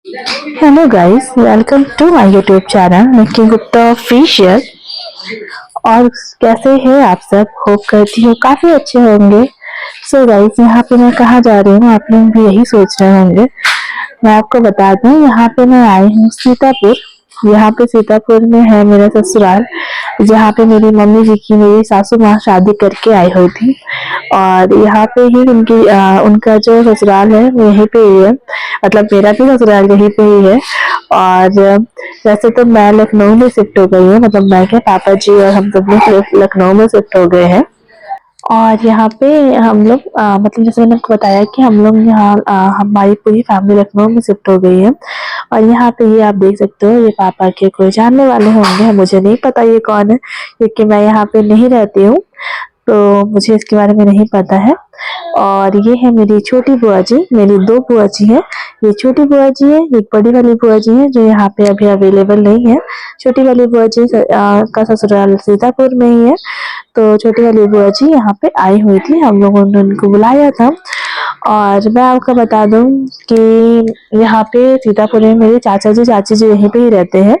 Hello guys, welcome to my YouTube channel Niki Gupta official. और कैसे हैं आप सब? होप करती हूँ काफी अच्छे होंगे। सो गाइस, यहाँ पे मैं कहाँ जा रही हूँ, आप लोग भी यही सोच रहे होंगे। मैं आपको बता दूं, यहाँ पे मैं आई हूँ सीतापुर। यहाँ पे सीतापुर में है मेरा ससुराल, जहाँ पे मेरी मम्मी जी की मेरी सासू माँ शादी करके आई हुई थी। और यहाँ पे ही उनका जो ससुराल है वो यहीं पे ही है। मतलब मेरा भी ससुराल यहीं पे ही है। और वैसे तो मैं लखनऊ में शिफ्ट हो गई हूँ, मतलब मैं क्या, पापा जी और हम सब लोग लखनऊ में शिफ्ट हो गए हैं। और यहाँ पे हम लोग मतलब जैसे मैंने आपको बताया कि हम लोग यहाँ हमारी पूरी फैमिली लखनऊ में शिफ्ट हो गई है। और यहाँ पे ये आप देख सकते हो, ये पापा के कोई जानने वाले होंगे, मुझे नहीं पता ये कौन है, क्योंकि मैं यहाँ पे नहीं रहती हूँ, तो मुझे इसके बारे में नहीं पता है। और ये है मेरी छोटी बुआ जी, मेरी दो बुआ जी हैं। ये छोटी बुआ जी है, एक बड़ी वाली बुआ जी है जो यहाँ पे अभी अवेलेबल नहीं है। छोटी वाली बुआ जी का ससुराल सीतापुर में ही है। तो छोटी वाली बुआ जी यहाँ पे आई हुई थी, हम लोगों ने उनको बुलाया था। और मैं आपको बता दूं कि यहाँ पे सीतापुर में मेरे चाचा जी चाची जी यहीं पे ही रहते हैं।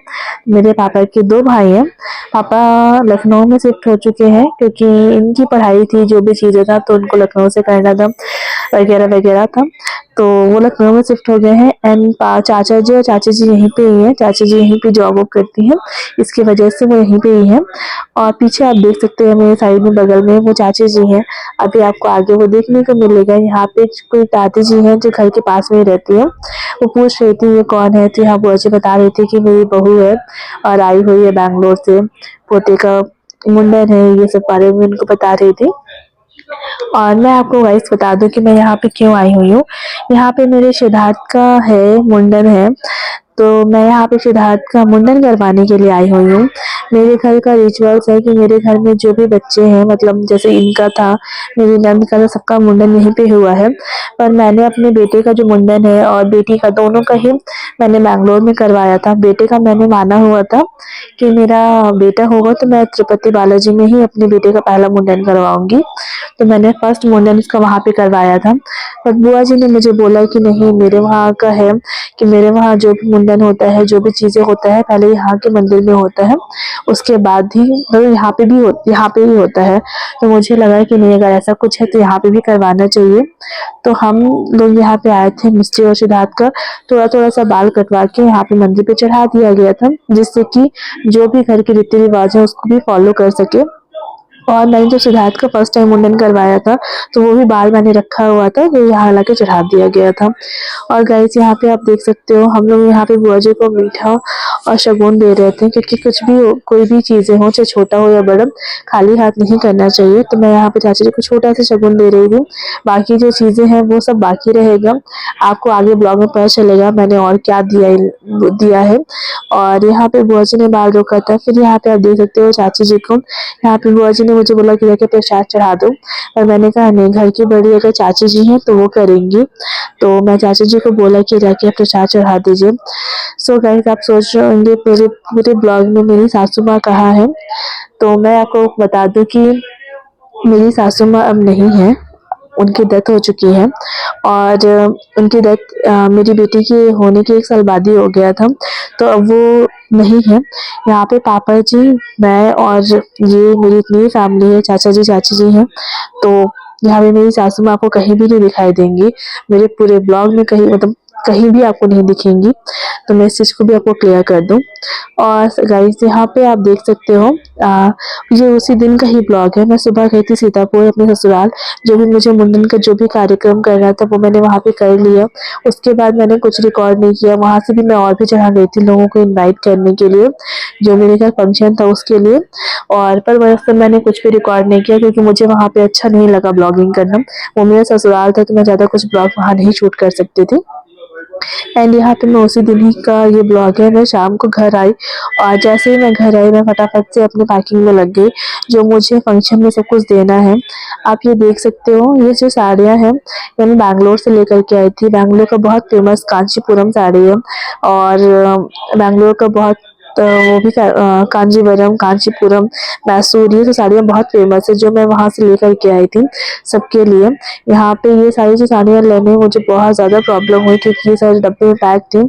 मेरे पापा के दो भाई हैं। पापा लखनऊ में शिफ्ट हो चुके हैं, क्योंकि इनकी पढ़ाई थी, जो भी चीज़ें था तो उनको लखनऊ से करना था, वगैरह वगैरह था। तो वो लखनऊ में शिफ्ट हो गए हैं। एंड चाचा जी और चाची जी यहीं पे ही हैं। चाची जी यहीं पे जॉब वॉब करती हैं, इसकी वजह से वो यहीं पे ही हैं। और पीछे आप देख सकते हैं मेरे साइड में बगल में वो चाची जी हैं। अभी आपको आगे वो देखने को मिलेगा। यहाँ पे कोई दादी जी हैं जो घर के पास में ही रहती है। वो पूछ रही थी ये कौन है, तो यहाँ बुआ जी बता रही थी कि मेरी बहू है और आई हुई है बैंगलोर से, पोते का मुंडन है, ये सब बारे में उनको बता रही थी। और मैं आपको गाइस बता दूं कि मैं यहाँ पे क्यों आई हुई हूँ। यहाँ पे मेरे सिद्धार्थ का है मुंडन है, तो मैं यहाँ पे सिद्धार्थ का मुंडन करवाने के लिए आई हुई हूँ। मेरे घर का रिचुअल्स है कि मेरे घर में जो भी बच्चे हैं, मतलब जैसे इनका था, मेरी नंद का था, सबका मुंडन यहीं पे हुआ है। पर मैंने अपने बेटे का जो मुंडन है और बेटी का, दोनों का ही मैंने बैंगलोर में करवाया था। बेटे का मैंने माना हुआ था कि मेरा बेटा होगा तो मैं तिरुपति बालाजी में ही अपने बेटे का पहला मुंडन करवाऊंगी। तो मैंने फर्स्ट मुंडन उसका वहाँ पे करवाया था। पर बुआ जी ने मुझे बोला कि नहीं, मेरे वहाँ का है कि मेरे वहाँ जो भी मुंडन होता है, जो भी चीज़ें होता है, पहले यहाँ के मंदिर में होता है, उसके बाद ही मतलब यहाँ पे ही होता है। तो मुझे लगा कि नहीं, अगर ऐसा कुछ है तो यहाँ पे भी करवाना चाहिए। तो हम लोग यहाँ पे आए थे, मिस्टी और सिद्धार्थ का थोड़ा थोड़ा सा बाल कटवा के यहाँ पे मंदिर पे चढ़ा दिया गया था, जिससे कि जो भी घर के रीति रिवाज है उसको भी फॉलो कर सके। और मैंने जब सिद्धार्थ का फर्स्ट टाइम मुंडन करवाया था, तो वो भी बाल मैंने रखा हुआ था, जो यहाँ लाके चढ़ा दिया गया था। और गाइस, यहाँ पे आप देख सकते हो, हम लोग यहाँ पे बुआ जी को मीठा और शगुन दे रहे थे, क्योंकि कुछ भी हो, कोई भी चीज़ें हो, चाहे छोटा हो या बड़ा, खाली हाथ नहीं करना चाहिए। तो मैं यहाँ पे चाची जी को छोटा सा शगुन दे रही हूँ। बाकी जो चीज़ें हैं वो सब बाकी रहेगा, आपको आगे ब्लॉग में पता चलेगा मैंने और क्या दिया है। और यहाँ पे बुआ जी ने बाल रोका था। फिर यहाँ पे आप देख सकते हो चाची जी को, यहाँ पे बुआ जी ने मुझे बोला कि जाके प्रसाद चढ़ा दो। और मैंने कहा नहीं, घर की बड़ी अगर चाची जी हैं तो वो करेंगी। तो मैं चाची जी को बोला कि जाके प्रसाद चढ़ा दीजिए। सो गाइस, आप सोच रहे होंगे मेरे पूरे ब्लॉग में मेरी सासू माँ कहाँ है। तो मैं आपको बता दूं कि मेरी सासू माँ अब नहीं है, उनकी डेथ हो चुकी है। और उनकी डेथ मेरी बेटी के होने के 1 साल बाद ही हो गया था। तो अब वो नहीं है। यहाँ पे पापा जी, मैं और ये मेरी इतनी फैमिली है, चाचा जी चाची जी हैं। तो यहाँ पे मेरी सासू माँ आपको कहीं भी नहीं दिखाई देंगी, मेरे पूरे ब्लॉग में कहीं, मतलब कहीं भी आपको नहीं दिखेंगी। तो मैं इस चीज़ को भी आपको क्लियर कर दूँ। और गाइस, यहाँ पे आप देख सकते हो, ये उसी दिन का ही ब्लॉग है। मैं सुबह गई थी सीतापुर अपने ससुराल, जो भी मुझे मुंडन का जो भी कार्यक्रम करना था वो मैंने वहाँ पे कर लिया। उसके बाद मैंने कुछ रिकॉर्ड नहीं किया। वहाँ से भी मैं और भी जगह गई थी लोगों को इनवाइट करने के लिए, जो मेरे घर फंक्शन था उसके लिए। और पर वैसे मैंने कुछ भी रिकॉर्ड नहीं किया, क्योंकि मुझे वहाँ पे अच्छा नहीं लगा ब्लॉगिंग करना। वो मेरा ससुराल था, तो मैं ज़्यादा कुछ ब्लॉग वहाँ नहीं शूट कर सकती थी। एंड यहाँ पे मैं उसी दिन ही का ये ब्लॉग है। मैं शाम को घर आई, और जैसे ही मैं घर आई, मैं फटाफट से अपने पैकिंग में लग गई, जो मुझे फंक्शन में सब कुछ देना है। आप ये देख सकते हो, ये जो साड़ियाँ हैं ये मैं बैंगलोर से लेकर के आई थी। बैंगलोर का बहुत फेमस कांचीपुरम साड़ी है, और बैंगलोर का बहुत तो वो भी कांजीवरम, कांचीपुरम, मैसूर, ये तो साड़ियाँ बहुत फेमस है जो मैं वहाँ से लेकर के आई थी सबके लिए। यहाँ पे ये सारी जो साड़ियाँ लेने में मुझे बहुत ज़्यादा प्रॉब्लम हुई क्योंकि ये सारी डब्बे में पैक थी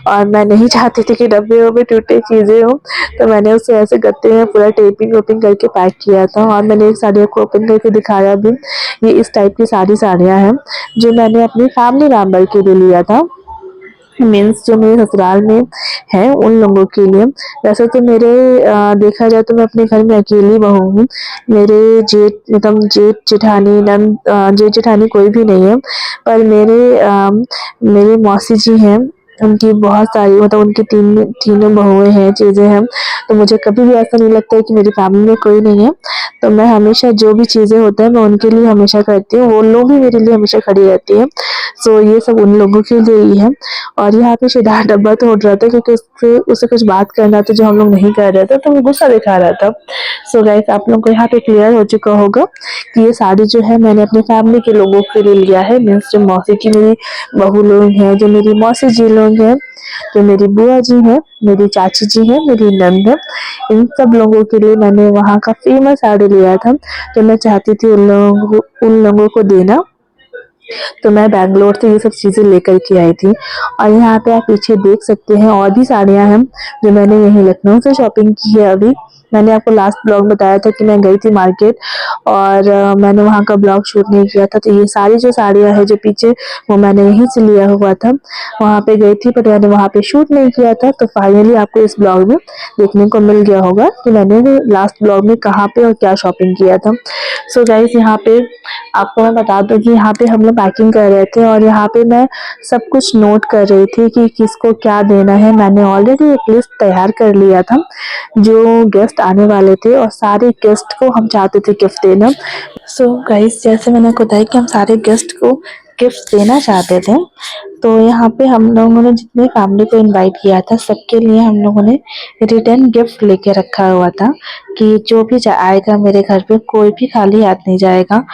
और मैं नहीं चाहती थी कि डब्बे में टूटे चीज़ें हो, तो मैंने उसे ऐसे गत्ते में पूरा टेपिंग वेपिंग करके पैक किया था। और मैंने एक साड़ी को ओपन करके दिखाया भी। ये इस टाइप की सारी साड़ियाँ हैं जो मैंने अपनी फैमिली मेम्बर के लिए लिया था, मीन्स जो मेरे ससुराल में है उन लोगों के लिए। वैसे तो मेरे देखा जाए तो मैं अपने घर में अकेली बहू हूँ। मेरे जेठ मतलब जेठ जेठानी नंद जेठ जेठानी कोई भी नहीं है, पर मेरे मौसी जी हैं, उनकी बहुत सारी मतलब उनकी तीनों बहुएं हैं, चीज़ें हैं। तो मुझे कभी भी ऐसा नहीं लगता है कि मेरी फैमिली में कोई नहीं है। तो मैं हमेशा जो भी चीज़ें होते हैं मैं उनके लिए हमेशा करती हूँ, वो लोग भी मेरे लिए हमेशा खड़ी रहती है। सो ये सब उन लोगों के लिए ही है। और यहाँ पे सिद्धार्थ डब्बा तो उठ रहा था क्योंकि उससे उसे कुछ बात करना था जो हम लोग नहीं कर रहे थे, तो वो गुस्सा दिखा रहा था। सो गाइस आप लोगों को यहाँ पे क्लियर हो चुका होगा कि ये साड़ी जो है मैंने अपनी फैमिली के लोगों के लिए लिया है, मीन्स जो मौसी की मेरी बहू लोग हैं, जो मेरी मौसी जी लोग हैं, जो मेरी बुआ जी हैं, मेरी चाची जी हैं, मेरी नंद है, इन सब लोगों के लिए मैंने वहाँ का फेमस साड़ी लिया था। तो मैं चाहती थी उन लोगों को देना, तो मैं बैंगलोर से ये सब चीज़ें लेकर के आई थी। और यहाँ पे आप पीछे देख सकते हैं और भी साड़ियाँ हैं जो मैंने यहीं लखनऊ से शॉपिंग की है अभी। मैंने आपको लास्ट ब्लॉग बताया था कि मैं गई थी मार्केट और मैंने वहाँ का ब्लॉग शूट नहीं किया था, तो ये सारी जो साड़ियाँ हैं जो पीछे, वो मैंने यहीं से लिया हुआ था। वहाँ पे गई थी पर मैंने वहाँ पे शूट नहीं किया था, तो फाइनली आपको इस ब्लॉग में देखने को मिल गया होगा कि मैंने लास्ट ब्लॉग में कहाँ पे और क्या शॉपिंग किया था। सो गाइस यहाँ पे आपको मैं बता दूं कि यहाँ पे हम लोग पैकिंग कर रहे थे और यहाँ पे मैं सब कुछ नोट कर रही थी कि किसको क्या देना है। मैंने ऑलरेडी एक लिस्ट तैयार कर लिया था जो गेस्ट आने वाले थे और सारे गेस्ट को हम चाहते थे गिफ्ट देना। सो गाइस जैसे मैंने आपको बताया कि हम सारे गेस्ट को गिफ्ट देना चाहते थे, तो यहाँ पे हम लोगों ने जितने फैमिली को इनवाइट किया था सबके लिए हम लोगों ने रिटर्न गिफ्ट लेके रखा हुआ था कि जो भी आएगा मेरे घर पे कोई भी खाली हाथ नहीं जाएगा।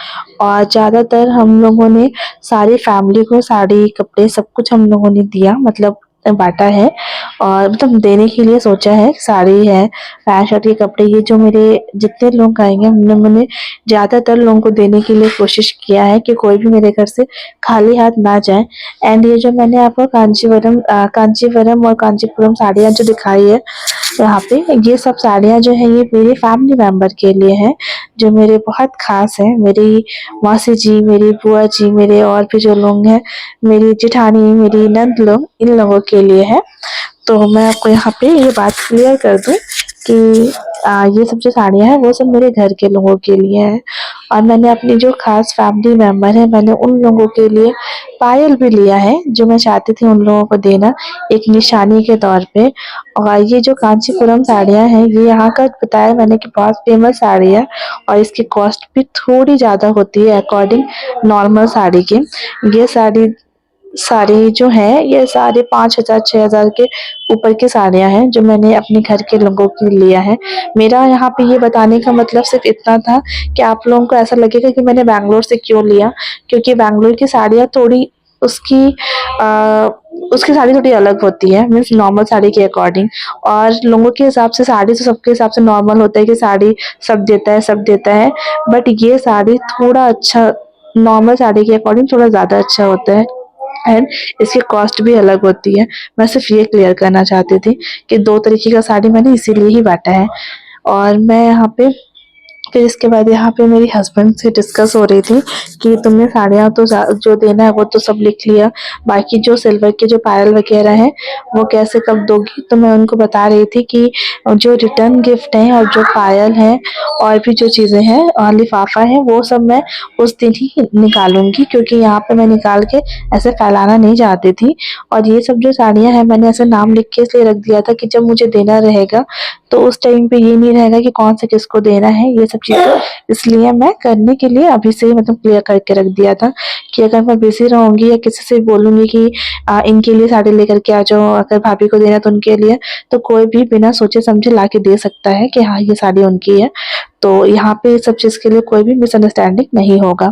और ज़्यादातर हम लोगों ने सारी फैमिली को साड़ी कपड़े सब कुछ हम लोगों ने दिया, मतलब बांटा है और मतलब देने के लिए सोचा है। साड़ी है, पैंट शर्ट के कपड़े, ये जो मेरे जितने लोग आएंगे हम लोगों ने ज़्यादातर लोगों को देने के लिए कोशिश किया है कि कोई भी मेरे घर से खाली हाथ ना जाए। एंड ये जो मैंने आपको कांचीवरम और कांचीपुरम साड़ियाँ जो दिखाई है यहाँ पे, ये सब साड़ियाँ जो है ये मेरे फैमिली मेंबर के लिए है जो मेरे बहुत खास है। मेरी मौसी जी, मेरी बुआ जी, मेरे और भी जो लोग हैं, मेरी जेठानी, मेरी नंद लोग, इन लोगों के लिए है। तो मैं आपको यहाँ पे ये बात क्लियर कर दूं कि ये सब जो साड़ियाँ हैं वो सब मेरे घर के लोगों के लिए है। और मैंने अपनी जो खास फैमिली मेंबर है मैंने उन लोगों के लिए पायल भी लिया है जो मैं चाहती थी उन लोगों को देना एक निशानी के तौर पे। और ये जो कांचीपुरम साड़ियाँ हैं ये यहाँ का बताया मैंने कि बहुत फेमस साड़ी है और इसकी कॉस्ट भी थोड़ी ज़्यादा होती है अकॉर्डिंग नॉर्मल साड़ी के। ये साड़ी जो है ये साढ़े 5,000 6,000 के ऊपर की साड़ियाँ हैं जो मैंने अपने घर के लोगों के लिए लिया है। मेरा यहाँ पे ये बताने का मतलब सिर्फ इतना था कि आप लोगों को ऐसा लगेगा कि मैंने बैंगलोर से क्यों लिया, क्योंकि बैंगलोर की साड़ियाँ थोड़ी उसकी आ, उसकी साड़ी थोड़ी अलग होती है, मीन्स नॉर्मल साड़ी के अकॉर्डिंग। और लोगों के हिसाब से साड़ी तो सबके हिसाब से नॉर्मल होता है कि साड़ी सब देता है, बट ये साड़ी थोड़ा अच्छा नॉर्मल साड़ी के अकॉर्डिंग थोड़ा ज़्यादा अच्छा होता है एंड इसकी कॉस्ट भी अलग होती है। मैं सिर्फ ये क्लियर करना चाहती थी कि दो तरीके का साड़ी मैंने इसीलिए ही बांटा है। और मैं यहाँ पे फिर इसके बाद यहाँ पे मेरी हस्बैंड से डिस्कस हो रही थी कि तुमने साड़ियाँ तो जो देना है वो तो सब लिख लिया, बाकी जो सिल्वर के जो पायल वगैरह है वो कैसे कब दोगी। तो मैं उनको बता रही थी कि जो रिटर्न गिफ्ट है और जो पायल है और भी जो चीज़ें हैं और लिफाफा है वो सब मैं उस दिन ही निकालूंगी, क्योंकि यहाँ पे मैं निकाल के ऐसे फैलाना नहीं चाहती थी। और ये सब जो साड़ियाँ हैं मैंने ऐसे नाम लिख के इसलिए रख दिया था कि जब मुझे देना रहेगा तो उस टाइम पे ये नहीं रहेगा कि कौन से किसको देना है, ये सब चीज़ें इसलिए मैं करने के लिए अभी से ही मतलब क्लियर करके रख दिया था कि अगर मैं बिज़ी रहूँगी या किसी से बोलूँगी कि इनके लिए साड़ी लेकर के आ जाओ, अगर भाभी को देना तो उनके लिए, तो कोई भी बिना सोचे समझे ला के दे सकता है कि हाँ, ये साड़ी उनकी है। तो यहाँ पे सब चीज़ के लिए कोई भी मिसअंडरस्टैंडिंग नहीं होगा।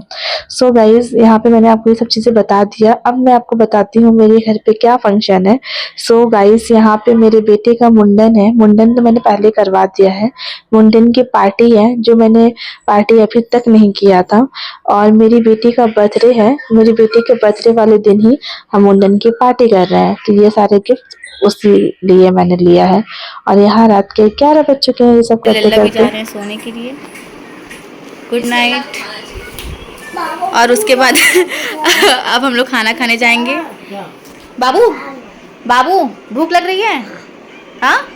सो गाइज़, यहाँ पे मैंने आपको ये सब चीज़ें बता दिया। अब मैं आपको बताती हूँ मेरे घर पे क्या फंक्शन है। सो गाइज़, यहाँ पे मेरे बेटे का मुंडन है। मुंडन तो मैंने पहले करवा दिया है। मुंडन की पार्टी है, जो मैंने पार्टी अभी तक नहीं किया था, और मेरी बेटी का बर्थडे है। मेरी बेटी के बर्थडे वाले दिन ही हम मुंडन की पार्टी कर रहे हैं। तो ये सारे गिफ्ट उसी लिए मैंने लिया है। और यहाँ रात के 11 बज चुके हैं ये सब करते लल्ला भी जा करते। रहे हैं सोने के लिए। Good night. और उसके बाद अब हम लोग खाना खाने जाएंगे। बाबू बाबू भूख लग रही है? हाँ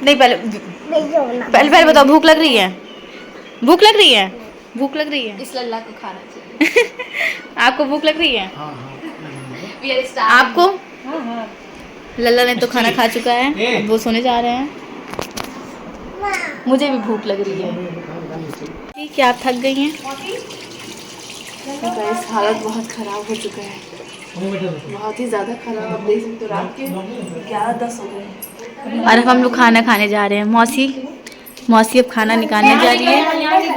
नहीं, पहले पहले पहले बताओ, भूख लग रही है? भूख लग रही है? भूख लग रही है? इस लल्ला को खाना चाहिए। आपको भूख लग रही है? आपको? लल्ला ने तो खाना खा चुका है, अब वो सोने जा रहे हैं। मुझे भी भूख लग रही है। ठीक है, आप थक गई हैं? गाइस, हालत बहुत ख़राब हो चुका है, बहुत ही ज़्यादा ख़राब। आप देख सकते हो, रात के 11-10 हो गए और अब हम लोग खाना खाने जा रहे हैं। मौसी अब खाना निकालने जा रही है।